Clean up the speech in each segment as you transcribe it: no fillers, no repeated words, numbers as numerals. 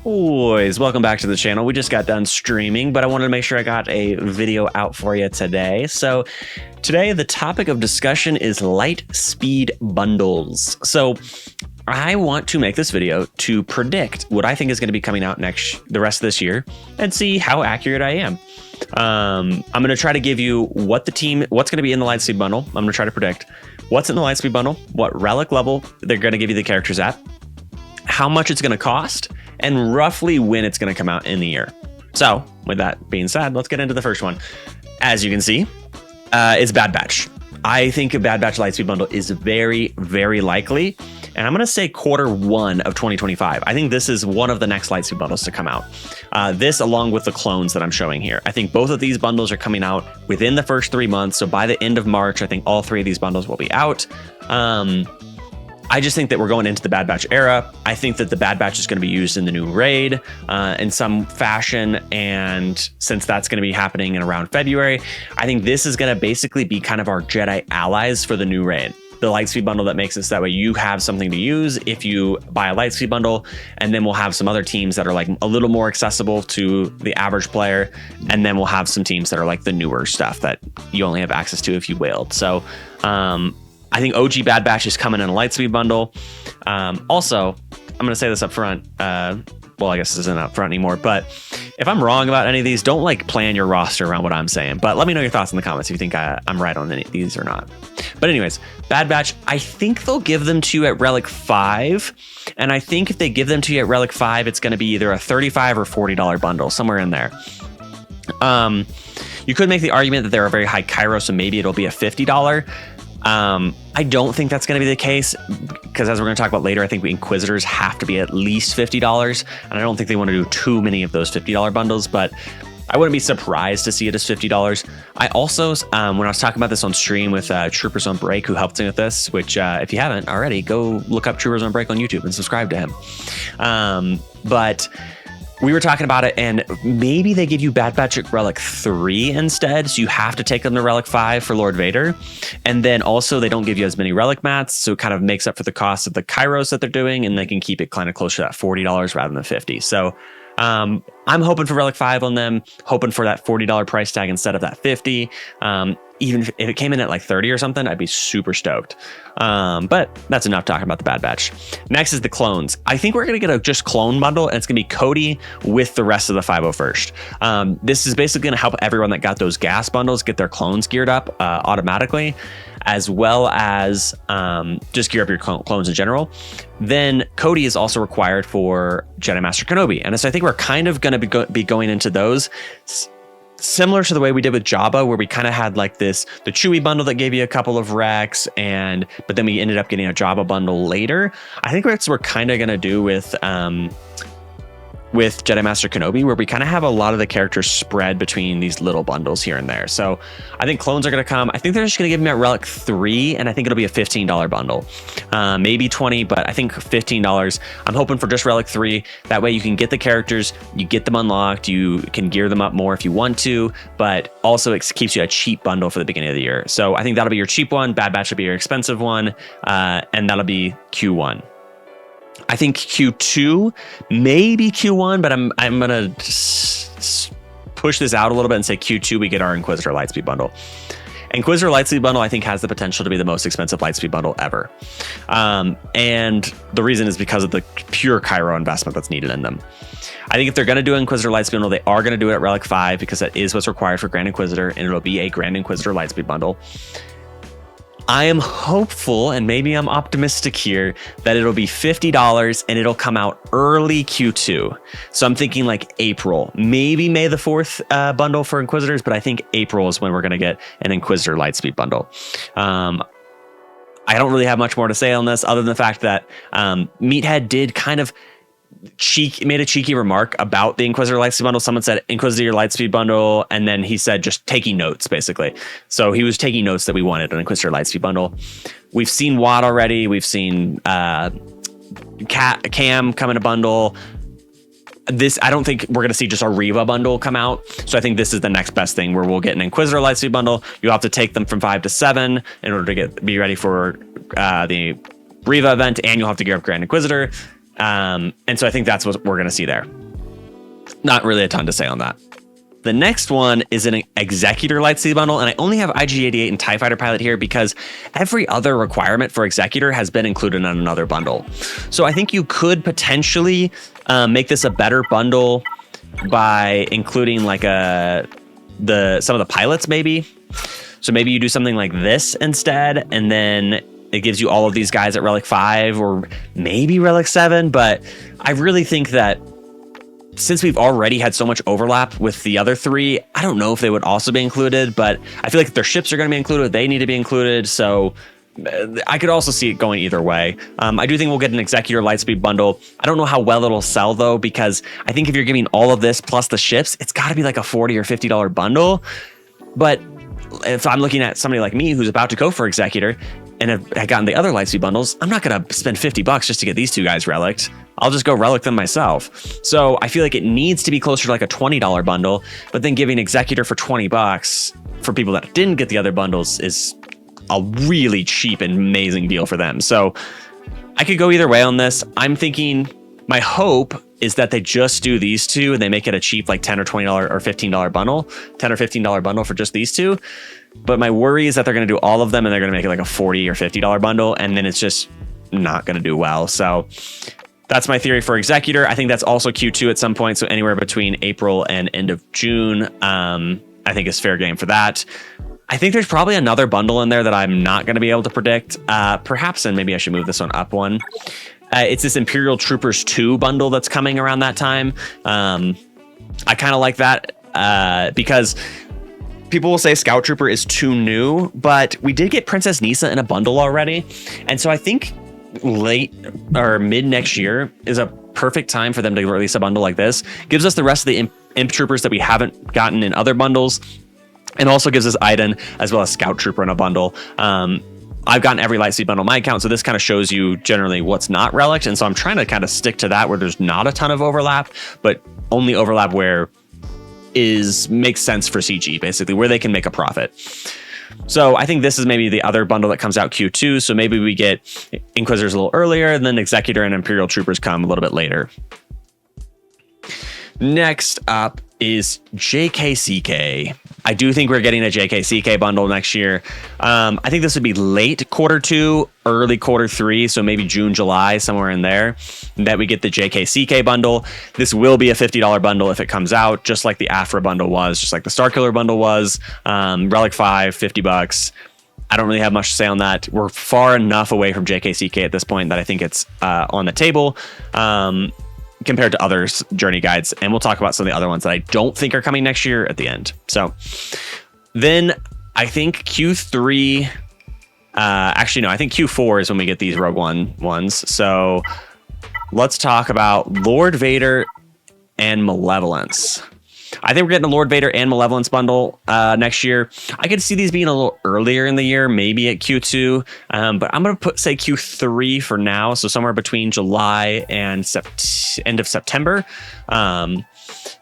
Boys, welcome back to the channel. We just got done streaming, but I wanted to make sure I got a video out for you today. So today the topic of discussion is light speed bundles. So I want to make this video to predict what I think is going to be coming out the rest of this year and see how accurate I am. I'm going to try to give you what's going to be in the Lightspeed bundle. I'm going to try to predict what's in the Lightspeed bundle, what relic level they're going to give you the characters at, how much it's going to cost, and roughly when it's going to come out in the year. So with that being said, let's get into the first one. As you can see, it's Bad Batch. I think a Bad Batch Lightspeed bundle is very, very likely. And I'm going to say Q1 of 2025. I think this is one of the next Lightspeed bundles to come out. This along with the clones that I'm showing here. I think both of these bundles are coming out within the first 3 months. So by the end of March, I think all 3 of these bundles will be out. I just think that we're going into the Bad Batch era. I think that the Bad Batch is going to be used in the new raid in some fashion. And since that's going to be happening in around February, I think this is going to basically be kind of our Jedi Allies for the new raid. The Lightspeed bundle that makes it so that way you have something to use if you buy a Lightspeed bundle, and then we'll have some other teams that are like a little more accessible to the average player. And then we'll have some teams that are like the newer stuff that you only have access to if you whaled. So, I think OG Bad Batch is coming in a Lightspeed bundle. Also, I'm going to say this up front. Well, I guess this isn't up front anymore, but if I'm wrong about any of these, don't like plan your roster around what I'm saying. But let me know your thoughts in the comments if you think I'm right on any of these or not. But anyways, Bad Batch, I think they'll give them to you at Relic 5. And I think if they give them to you at Relic 5, it's going to be either a $35 or $40 bundle, somewhere in there. You could make the argument that they're a very high Kairos, so maybe it'll be a $50. I don't think that's going to be the case because, as we're going to talk about later, I think Inquisitors have to be at least $50, and I don't think they want to do too many of those $50 bundles, but I wouldn't be surprised to see it as $50. I also, when I was talking about this on stream with Troopers on Break, who helped me with this, which if you haven't already, go look up Troopers on Break on YouTube and subscribe to him. But we were talking about it, and maybe they give you Bad Batch at Relic 3 instead, so you have to take them to Relic 5 for Lord Vader. And then also they don't give you as many Relic mats, so it kind of makes up for the cost of the Kairos that they're doing, and they can keep it kind of closer to that $40 rather than $50. So I'm hoping for Relic 5 on them, hoping for that $40 price tag instead of that $50. Even if it came in at like 30 or something, I'd be super stoked. But that's enough talking about the Bad Batch. Next is the clones. I think we're going to get a just clone bundle, and it's going to be Cody with the rest of the 501st. This is basically going to help everyone that got those gas bundles get their clones geared up automatically, as well as just gear up your clones in general. Then Cody is also required for Jedi Master Kenobi. And so I think we're kind of going to be going into those similar to the way we did with Jabba, where we kind of had like the Chewie bundle that gave you a couple of Rex, but then we ended up getting a Jabba bundle later. I think that's what we're kind of going to do with Jedi Master Kenobi, where we kind of have a lot of the characters spread between these little bundles here and there. So I think clones are going to come. I think they're just going to give me a Relic 3, and I think it'll be a $15 bundle. Maybe 20, but I think $15. I'm hoping for just Relic 3. That way you can get the characters, you get them unlocked, you can gear them up more if you want to, but also it keeps you a cheap bundle for the beginning of the year. So I think that'll be your cheap one. Bad Batch will be your expensive one, and that'll be Q1. I think Q2, maybe Q1, but I'm gonna push this out a little bit and say Q2 we get our Inquisitor Lightspeed bundle. Inquisitor Lightspeed bundle I think has the potential to be the most expensive Lightspeed bundle ever, and the reason is because of the pure Cairo investment that's needed in them. I think if they're going to do an Inquisitor Lightspeed bundle, they are going to do it at Relic 5 because that is what's required for Grand Inquisitor, and it'll be a Grand Inquisitor Lightspeed bundle. I am hopeful, and maybe I'm optimistic here, that it'll be $50 and it'll come out early Q2. So I'm thinking like April, maybe May the 4th bundle for Inquisitors, but I think April is when we're going to get an Inquisitor Lightspeed bundle. I don't really have much more to say on this other than the fact that Meathead did kind of made a cheeky remark about the Inquisitor Lightspeed bundle. Someone said Inquisitor Lightspeed bundle, and then he said just taking notes, basically. So he was taking notes that we wanted an Inquisitor Lightspeed bundle. We've seen Watt already. We've seen Cam come in a bundle. I don't think we're going to see just a Reva bundle come out. So I think this is the next best thing, where we'll get an Inquisitor Lightspeed bundle. You'll have to take them from 5 to 7 in order to be ready for the Reva event, and you'll have to gear up Grand Inquisitor. And so I think that's what we're going to see there. Not really a ton to say on that. The next one is an Executor Lightspeed bundle, and I only have IG-88 and TIE Fighter Pilot here because every other requirement for Executor has been included in another bundle. So I think you could potentially make this a better bundle by including like some of the pilots maybe. So maybe you do something like this instead, and then it gives you all of these guys at Relic 5 or maybe Relic 7, but I really think that since we've already had so much overlap with the other three, I don't know if they would also be included, but I feel like if their ships are going to be included, they need to be included. So I could also see it going either way. I do think we'll get an Executor Lightspeed bundle. I don't know how well it'll sell though, because I think if you're giving all of this plus the ships, it's got to be like a $40 or $50 bundle. But if I'm looking at somebody like me who's about to go for Executor and have gotten the other Lightspeed bundles, I'm not going to spend $50 just to get these two guys relicked. I'll just go relic them myself. So I feel like it needs to be closer to like a $20 bundle, but then giving Executor for $20 for people that didn't get the other bundles is a really cheap and amazing deal for them. So I could go either way on this. I'm thinking, my hope is that they just do these two and they make it a cheap like $10 or $20 or $15 bundle, $10 or $15 bundle for just these two. But my worry is that they're going to do all of them and they're going to make it like a $40 or $50 bundle, and then it's just not going to do well. So that's my theory for Executor. I think that's also Q2 at some point. So anywhere between April and end of June, I think is fair game for that. I think there's probably another bundle in there that I'm not going to be able to predict. Perhaps, and maybe I should move this one up one. It's this Imperial Troopers 2 bundle that's coming around that time. I kind of like that because people will say Scout Trooper is too new, but we did get Princess Nisa in a bundle already. And so I think late or mid next year is a perfect time for them to release a bundle like this. Gives us the rest of the Imp Troopers that we haven't gotten in other bundles, and also gives us Iden as well as Scout Trooper in a bundle. I've gotten every Lightspeed bundle on my account, so this kind of shows you generally what's not relic, and so I'm trying to kind of stick to that where there's not a ton of overlap, but only overlap where makes sense for CG, basically, where they can make a profit. So I think this is maybe the other bundle that comes out Q2. So maybe we get Inquisitors a little earlier, and then Executor and Imperial Troopers come a little bit later. Next up is JKCK. I do think we're getting a JKCK bundle next year. I think this would be late Q2, early Q3, so maybe June, July, somewhere in there, that we get the JKCK bundle. This will be a $50 bundle if it comes out, just like the Afra bundle was, just like the Starkiller bundle was. Relic 5, $50. I don't really have much to say on that. We're far enough away from JKCK at this point that I think it's on the table. Compared to other journey guides, and we'll talk about some of the other ones that I don't think are coming next year at the end. So then I think Q3, actually no, I think Q4 is when we get these Rogue One ones. So let's talk about Lord Vader and Malevolence. I think we're getting a Lord Vader and Malevolence bundle next year. I could see these being a little earlier in the year, maybe at Q2, but I'm going to say Q3 for now. So somewhere between July and end of September,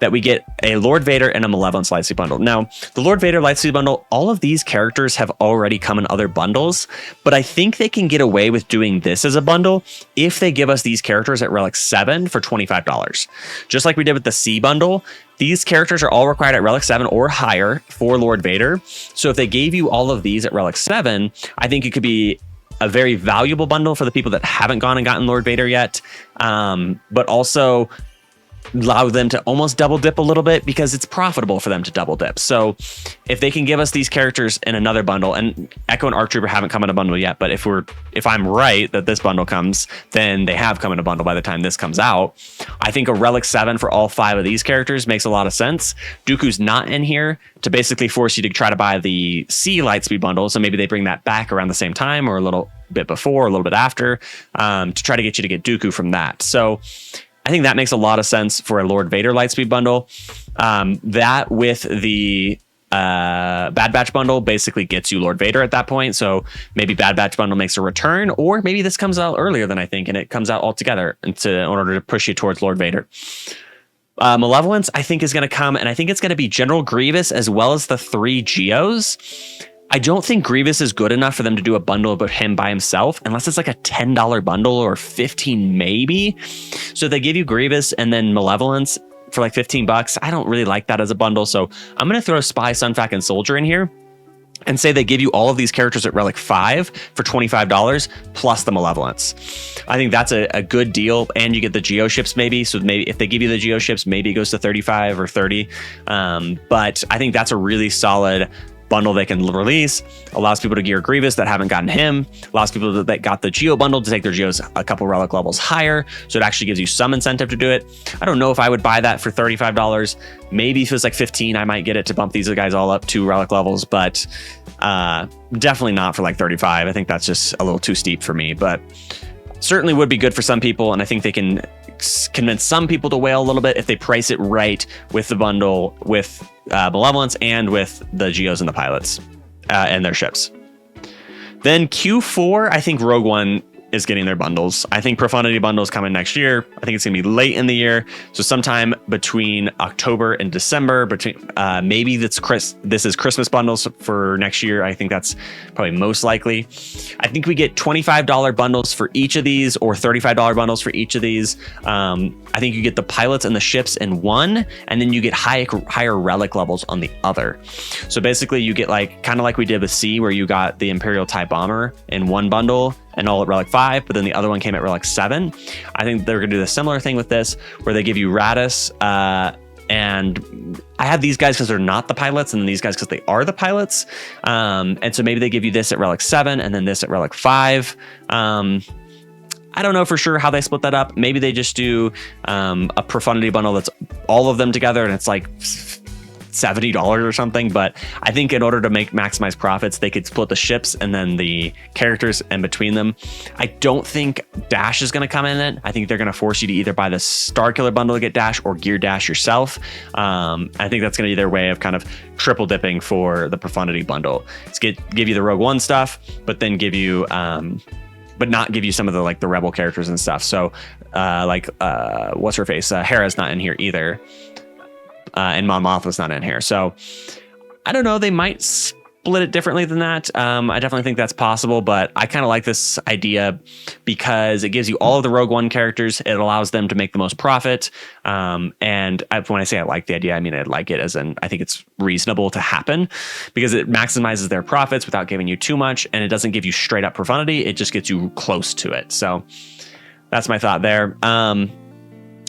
that we get a Lord Vader and a Malevolence Lightspeed bundle. Now, the Lord Vader Lightspeed bundle, all of these characters have already come in other bundles, but I think they can get away with doing this as a bundle if they give us these characters at Relic 7 for $25. Just like we did with the C bundle, these characters are all required at Relic 7 or higher for Lord Vader. So if they gave you all of these at Relic 7, I think it could be a very valuable bundle for the people that haven't gone and gotten Lord Vader yet, but also allow them to almost double dip a little bit because it's profitable for them to double dip. So if they can give us these characters in another bundle, and Echo and Arc Trooper haven't come in a bundle yet, but if I'm right that this bundle comes, then they have come in a bundle by the time this comes out. I think a Relic 7 for all 5 of these characters makes a lot of sense. Dooku's not in here to basically force you to try to buy the C Lightspeed bundle, so maybe they bring that back around the same time or a little bit before, or a little bit after, to try to get you to get Dooku from that. So I think that makes a lot of sense for a Lord Vader Lightspeed bundle. That with the Bad Batch bundle basically gets you Lord Vader at that point. So maybe Bad Batch bundle makes a return, or maybe this comes out earlier than I think, and it comes out all together in order to push you towards Lord Vader. Malevolence, I think, is going to come, and I think it's going to be General Grievous as well as the 3 Geos. I don't think Grievous is good enough for them to do a bundle about him by himself, unless it's like a $10 bundle or 15 maybe. So if they give you Grievous and then Malevolence for like $15, I don't really like that as a bundle. So I'm going to throw Spy, Sunfac, and Soldier in here and say they give you all of these characters at Relic 5 for $25 plus the Malevolence. I think that's a good deal, and you get the Geo ships maybe. So maybe if they give you the Geo ships, maybe it goes to 35 or 30. But I think that's a really solid bundle they can release. Allows people to gear Grievous that haven't gotten him. Allows people that got the Geo bundle to take their Geos a couple relic levels higher. So it actually gives you some incentive to do it. I don't know if I would buy that for $35. Maybe if it was like 15, I might get it to bump these guys all up to relic levels, but definitely not for like 35. I think that's just a little too steep for me, but certainly would be good for some people. And I think they can convince some people to whale a little bit if they price it right with the bundle with Malevolence and with the Geos and the pilots and their ships. Then Q4, I think Rogue One is getting their bundles. I think Profundity bundles coming next year. I think it's gonna be late in the year, so sometime between October and December. Between maybe this is Christmas bundles for next year. I think that's probably most likely. I think we get $25 bundles for each of these, or $35 bundles for each of these. I think you get the pilots and the ships in one, and then you get higher relic levels on the other. So basically, you get like kind of like we did with C, where you got the Imperial TIE Bomber in one bundle and all at Relic 5, but then the other one came at Relic 7. I think they're going to do the similar thing with this, where they give you Radis, and I have these guys because they're not the pilots, and these guys because they are the pilots. And so maybe they give you this at Relic 7, and then this at Relic 5. I don't know for sure how they split that up. Maybe they just do a Profundity bundle that's all of them together, and it's like $70 or something. But I think in order to maximize profits, they could split the ships and then the characters in between them. I don't think Dash is going to come in it. I think they're going to force you to either buy the Starkiller bundle to get Dash or gear Dash yourself. I think that's going to be their way of kind of triple dipping for the Profundity bundle. It's give you the Rogue One stuff, but then give you but not give you some of the like the Rebel characters and stuff. So what's her face? Hera's not in here either. And Mon Mothma's not in here. So I don't know. They might split it differently than that. I definitely think that's possible, but I kind of like this idea because it gives you all of the Rogue One characters. It allows them to make the most profit. And when I say I like the idea, I mean I like it as in I think it's reasonable to happen because it maximizes their profits without giving you too much, and it doesn't give you straight up profundity. It just gets you close to it. So that's my thought there.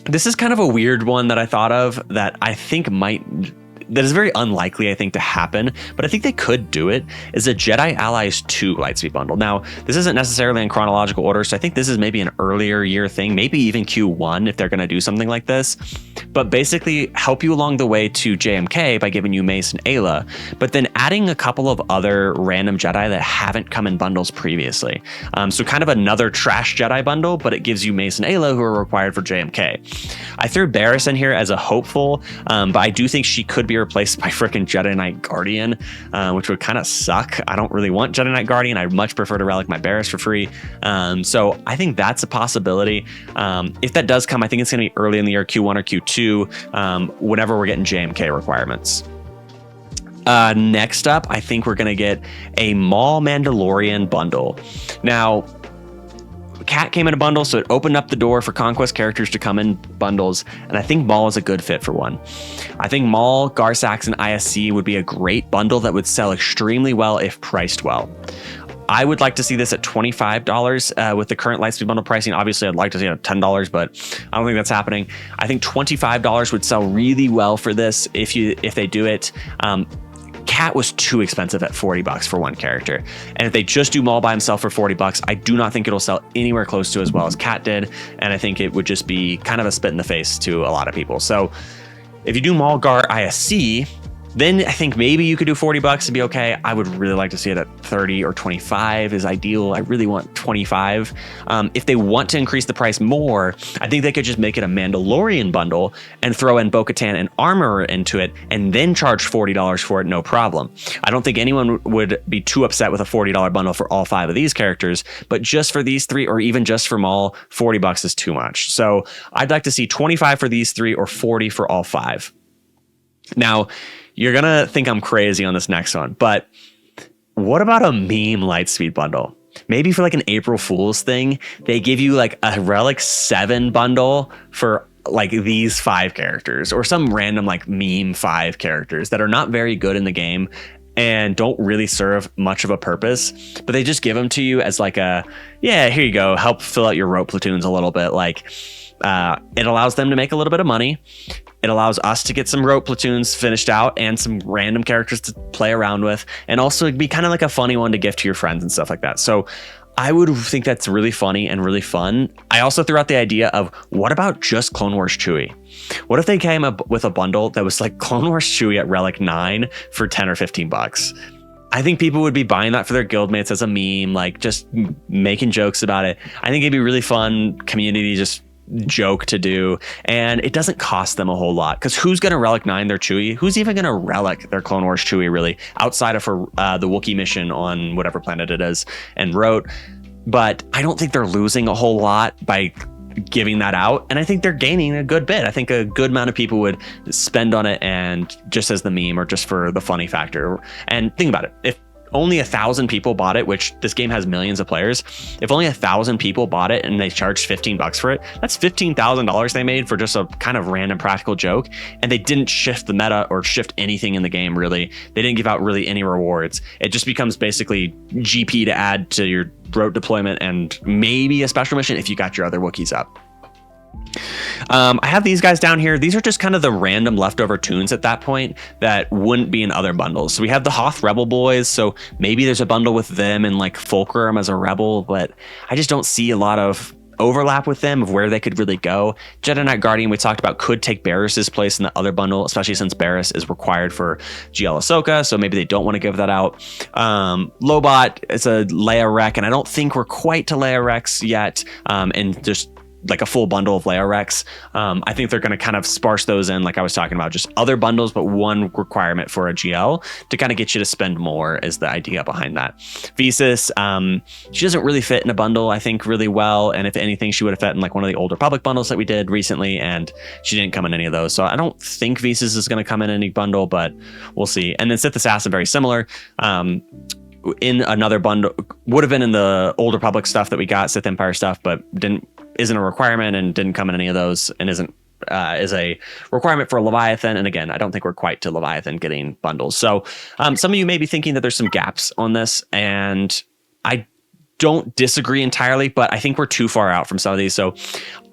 This is kind of a weird one that I thought of that I think that is very unlikely, I think, to happen, but I think they could do it, is a Jedi Allies 2 Lightspeed bundle. Now, this isn't necessarily in chronological order, so I think this is maybe an earlier year thing, maybe even Q1 if they're going to do something like this, but basically help you along the way to JMK by giving you Mace and Ayla, but then adding a couple of other random Jedi that haven't come in bundles previously. So kind of another trash Jedi bundle, but it gives you Mace and Ayla who are required for JMK. I threw Barriss in here as a hopeful, but I do think she could be replaced by freaking Jedi Knight Guardian, which would kind of suck. I don't really want Jedi Knight Guardian. I'd much prefer to relic my Barriss for free. So I think that's a possibility. If that does come, I think it's going to be early in the year, Q1 or Q2, whenever we're getting JMK requirements. Next up, I think we're going to get a Maul Mandalorian bundle. Now, Cat came in a bundle, so it opened up the door for Conquest characters to come in bundles, and I think Maul is a good fit for one. I think Maul, Garsax, and ISC would be a great bundle that would sell extremely well if priced well. I would like to see this at $25 with the current Lightspeed bundle pricing. Obviously, I'd like to see it at $10, but I don't think that's happening. I think $25 would sell really well for this if they do it. Cat was too expensive at $40 for one character. And if they just do Maul by himself for $40, I do not think it'll sell anywhere close to as well as Cat did. And I think it would just be kind of a spit in the face to a lot of people. So if you do Maul, Gar, ISC, then I think maybe you could do $40 to be okay. I would really like to see it at 30 or 25 is ideal. I really want 25. If they want to increase the price more, I think they could just make it a Mandalorian bundle and throw in Bo-Katan and Armorer into it and then charge $40 for it, no problem. I don't think anyone would be too upset with a $40 bundle for all 5 of these characters, but just for these 3 or even just for Maul, $40 is too much. So I'd like to see 25 for these 3 or 40 for all 5. Now, you're going to think I'm crazy on this next one, but what about a meme Lightspeed bundle? Maybe for like an April Fool's thing, they give you like a Relic 7 bundle for like these 5 characters, or some random like meme 5 characters that are not very good in the game and don't really serve much of a purpose, but they just give them to you as like a, yeah, here you go, help fill out your rope platoons a little bit. Like it allows them to make a little bit of money. It allows us to get some rope platoons finished out and some random characters to play around with, and also be kind of like a funny one to gift to your friends and stuff like that. So I would think that's really funny and really fun. I also threw out the idea of, what about just Clone Wars Chewie? What if they came up with a bundle that was like Clone Wars Chewie at Relic 9 for 10 or 15 bucks? I think people would be buying that for their guildmates as a meme, like just making jokes about it. I think it'd be really fun community just joke to do, and it doesn't cost them a whole lot, because who's going to Relic 9 their Chewie? Who's even going to Relic their Clone Wars Chewie, really, outside of for the Wookiee mission on whatever planet it is and wrote? But I don't think they're losing a whole lot by giving that out, and I think they're gaining a good bit. I think a good amount of people would spend on it, and just as the meme or just for the funny factor. And think about it, if only 1,000 people bought it, which this game has millions of players, if only 1,000 people bought it and they charged 15 bucks for it, that's $15,000 they made for just a kind of random practical joke. And they didn't shift the meta or shift anything in the game, really. They didn't give out really any rewards. It just becomes basically GP to add to your road deployment, and maybe a special mission if you got your other Wookiees up. I have these guys down here. These are just kind of the random leftover tunes at that point that wouldn't be in other bundles. So we have the Hoth Rebel boys, so maybe there's a bundle with them and like Fulcrum as a rebel, but I just don't see a lot of overlap with them of where they could really go. Jedi Knight Guardian, we talked about, could take Barris's place in the other bundle, especially since Barris is required for GL Ahsoka, so maybe they don't want to give that out. Lobot is a Leia Rec, and I don't think we're quite to Leia Rex yet, and just like a full bundle of Leia Rex. I think they're going to kind of sparse those in, like I was talking about, just other bundles, but one requirement for a GL to kind of get you to spend more is the idea behind that. Visas, she doesn't really fit in a bundle, I think, really well. And if anything, she would have fit in like one of the Old Republic bundles that we did recently, and she didn't come in any of those. So I don't think Visas is going to come in any bundle, but we'll see. And then Sith Assassin, very similar. In another bundle, would have been in the Old Republic stuff that we got, Sith Empire stuff, but isn't a requirement and didn't come in any of those, and isn't is a requirement for Leviathan. And again, I don't think we're quite to Leviathan getting bundles. So some of you may be thinking that there's some gaps on this, and I don't disagree entirely, but I think we're too far out from some of these. So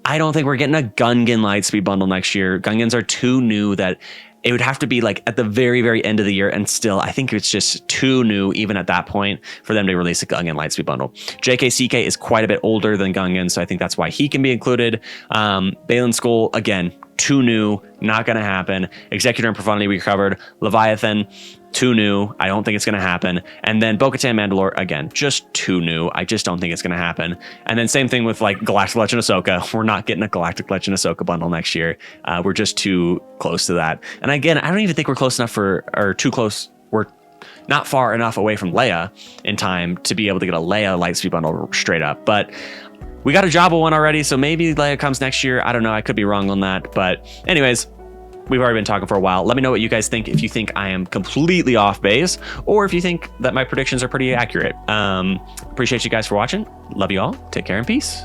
I don't think we're getting a Gungan Lightspeed bundle next year. Gungans are too new that it would have to be like at the very, very end of the year. And still, I think it's just too new, even at that point, for them to release a Gungan Lightspeed bundle. JKCK is quite a bit older than Gungan, so I think that's why he can be included. Balin Skull, again, too new, not going to happen. Executor and Profundity, we covered. Leviathan, too new. I don't think it's going to happen. And then Bo-Katan Mandalore, again, just too new. I just don't think it's going to happen. And then same thing with like Galactic Legend of Ahsoka. We're not getting a Galactic Legend of Ahsoka bundle next year. We're just too close to that. And again, I don't even think we're close enough or too close. We're not far enough away from Leia in time to be able to get a Leia Lightspeed bundle straight up. But we got a Jabba one already, so maybe Leia comes next year. I don't know. I could be wrong on that. But anyways, we've already been talking for a while. Let me know what you guys think, if you think I am completely off base, or if you think that my predictions are pretty accurate. Appreciate you guys for watching. Love you all. Take care and peace.